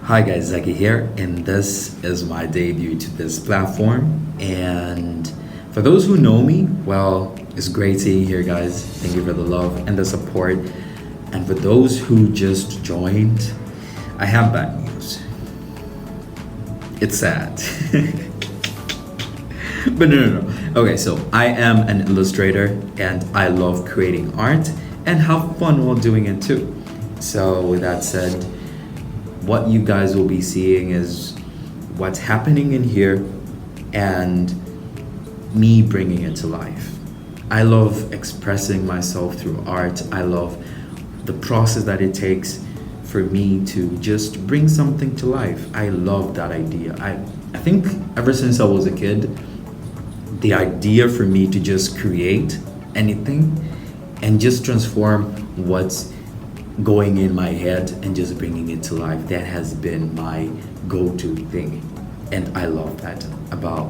Hi guys, Zaki here, and this is my debut to this platform. And for those who know me, well, it's great seeing you here, guys. Thank you for the love and the support. And for those who just joined, I have bad news. It's sad. But no. Okay, so I am an illustrator and I love creating art and have fun while doing it too. So with that said, what you guys will be seeing is what's happening in here and me bringing it to life. I love expressing myself through art. I love the process that it takes for me to just bring something to life. I love that idea. I think ever since I was a kid, the idea for me to just create anything and just transform what's going in my head and just bringing it to life, that has been my go-to thing. And I love that about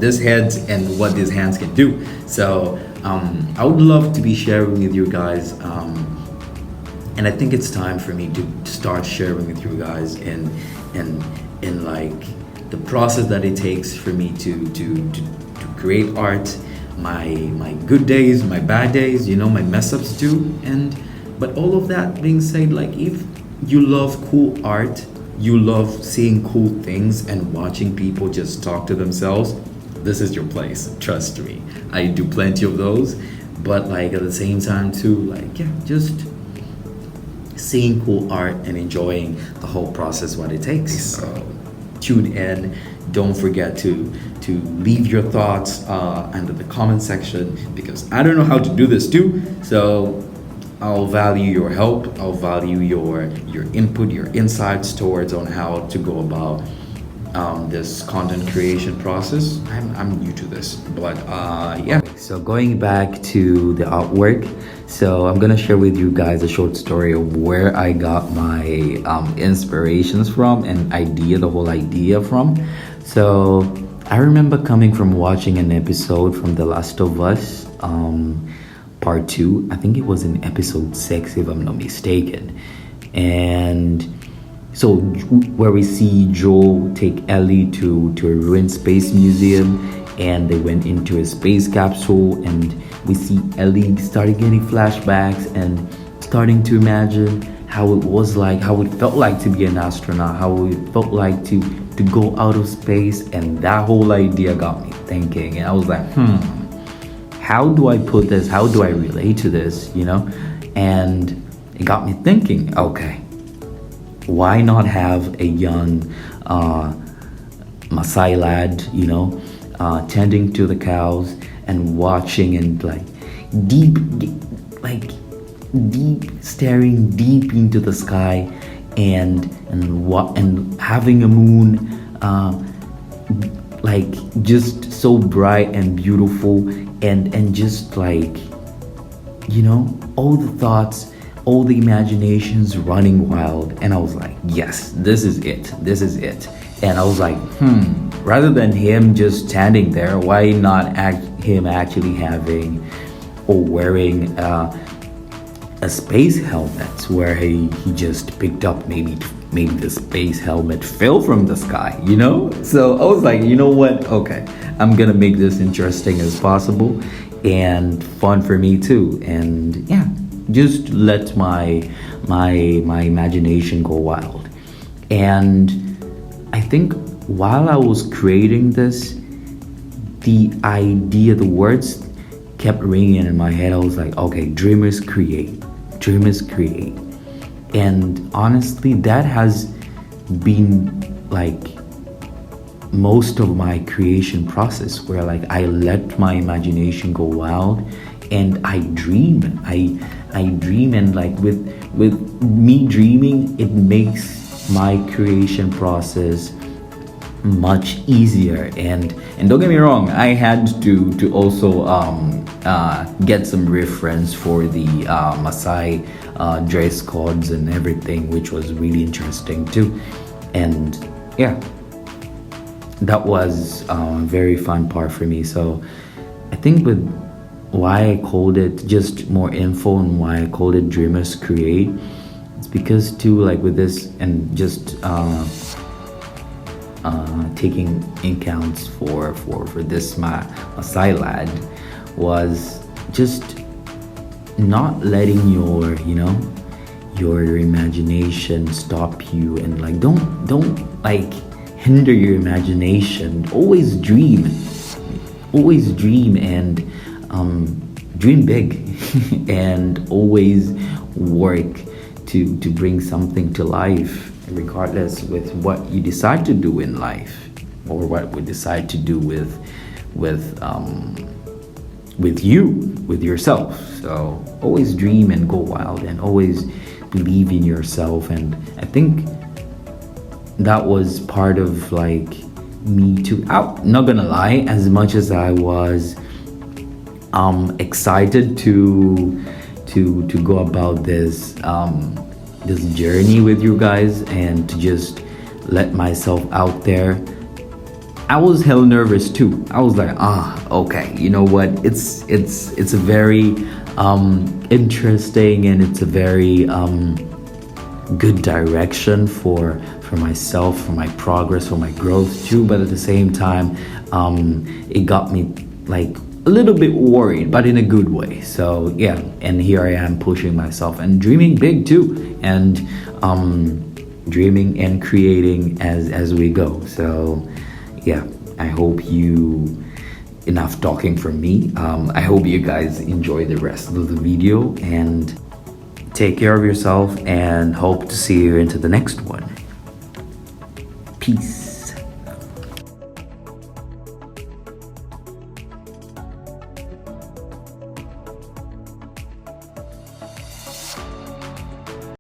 this head and what these hands can do. So I would love to be sharing with you guys, and I think it's time for me to start sharing with you guys in like the process that it takes for me to create art, my good days, my bad days, my mess ups too. But all of that being said, like, if you love cool art, you love seeing cool things and watching people just talk to themselves, this is your place. Trust me, I do plenty of those. But like at the same time too, like, yeah, just seeing cool art and enjoying the whole process, what it takes. So tune in. Don't forget to leave your thoughts under the comment section, because I don't know how to do this too. So I'll value your help. I'll value your input, your insights towards on how to go about this content creation process. I'm new to this, but yeah. So going back to the artwork, so I'm gonna share with you guys a short story of where I got my inspirations from and the whole idea from. So I remember coming from watching an episode from The Last of Us, part 2. I think it was in episode 6 if I'm not mistaken. And so where we see Joel take Ellie to a ruined space museum, and they went into a space capsule, and we see Ellie starting getting flashbacks and starting to imagine how it was like, how it felt like to be an astronaut, how it felt like to go out of space. And that whole idea got me thinking, and I was like, how do I put this? How do I relate to this? And it got me thinking, okay, why not have a young Maasai lad, tending to the cows and watching and staring deep into the sky and having a moon just so bright and beautiful, and just all the thoughts, all the imaginations running wild. And I was like, yes, this is it. And I was like, rather than him just standing there, why not him actually having or wearing a space helmet, where he just picked up, maybe the space helmet fell from the sky, So I was like, you know what? Okay, I'm gonna make this interesting as possible and fun for me too. And yeah, just let my imagination go wild. And I think while I was creating this, the idea, the words kept ringing in my head. I was like, okay, dreamers create. And honestly, that has been most of my creation process, where I let my imagination go wild and I dream. I dream, and with me dreaming, it makes my creation process much easier. And don't get me wrong, I had to also get some reference for the Maasai dress codes and everything, which was really interesting too. And yeah, that was a very fun part for me. So I think with why I called it, just more info on why I called it Dreamers Create, It's because too, like with this and just taking accounts for this Maasai lad was just not letting your your imagination stop you, and like don't like hinder your imagination. Always dream and dream big and always work to bring something to life, regardless with what you decide to do in life or what we decide to do with yourself. So always dream and go wild and always believe in yourself. And I think that was part of like me too. Not gonna lie, as much as I was excited to go about this this journey with you guys and to just let myself out there, I was hell nervous too. I was like, okay, you know what? It's a very interesting, and it's a very good direction for myself, for my progress, for my growth too. But at the same time, it got me like a little bit worried, but in a good way. So yeah, and here I am pushing myself and dreaming big too, and dreaming and creating as we go. So yeah, I hope you, enough talking from me. I hope you guys enjoy the rest of the video, and take care of yourself, and hope to see you into the next one. Peace.